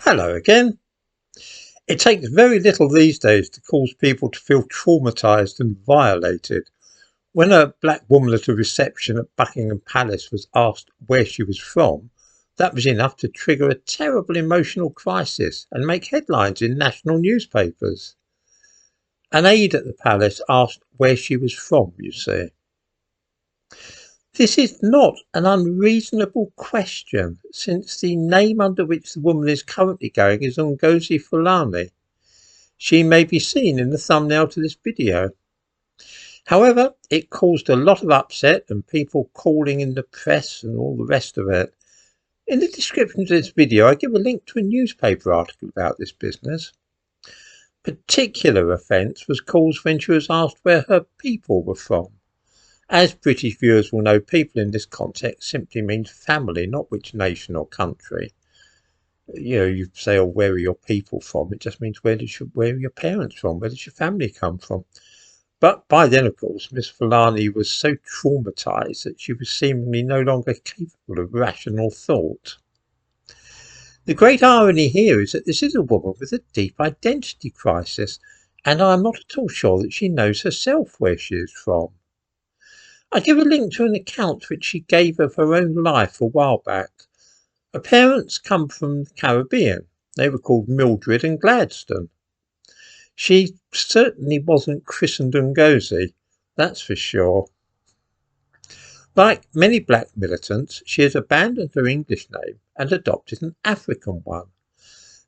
Hello again. It takes very little these days to cause people to feel traumatised and violated. When a black woman at a reception at Buckingham Palace was asked where she was from, that was enough to trigger a terrible emotional crisis and make headlines in national newspapers. An aide at the palace asked where she was from, you see. This is not an unreasonable question, since the name under which the woman is currently going is Ngozi Fulani. She may be seen in the thumbnail to this video. However, it caused a lot of upset and people calling in the press and all the rest of it. In the description of this video, I give a link to a newspaper article about this business. Particular offence was caused when she was asked where her people were from. As British viewers will know, people in this context simply means family, not which nation or country. You say, oh, where are your people from? It just means where are your parents from? Where does your family come from? But by then, of course, Ms Fulani was so traumatised that she was seemingly no longer capable of rational thought. The great irony here is that this is a woman with a deep identity crisis, and I'm not at all sure that she knows herself where she is from. I give a link to an account which she gave of her own life a while back. Her parents come from the Caribbean. They were called Mildred and Gladstone. She certainly wasn't christened Ngozi, that's for sure. Like many black militants, she has abandoned her English name and adopted an African one.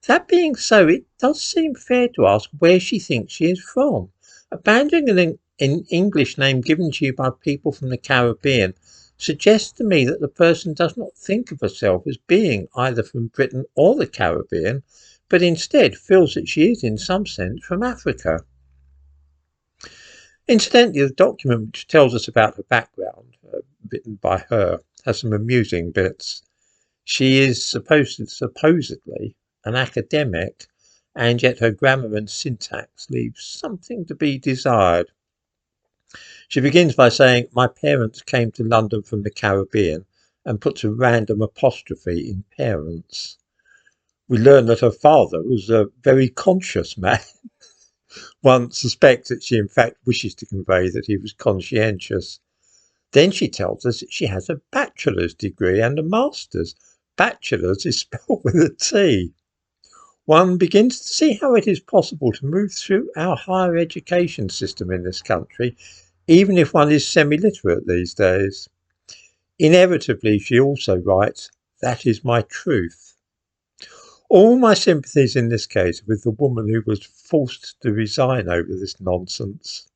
That being so, it does seem fair to ask where she thinks she is from. Abandoning an English name given to you by people from the Caribbean suggests to me that the person does not think of herself as being either from Britain or the Caribbean, but instead feels that she is in some sense from Africa. Incidentally, the document which tells us about her background, written by her, has some amusing bits. She is supposedly an academic, and yet her grammar and syntax leaves something to be desired. She begins by saying, "My parents came to London from the Caribbean," and puts a random apostrophe in parents. We learn that her father was a very conscious man. One suspects that she in fact wishes to convey that he was conscientious. Then she tells us that she has a bachelor's degree and a master's. Bachelor's is spelled with a T. One begins to see how it is possible to move through our higher education system in this country, even if one is semi-literate these days. Inevitably, she also writes, "That is my truth." All my sympathies in this case are with the woman who was forced to resign over this nonsense.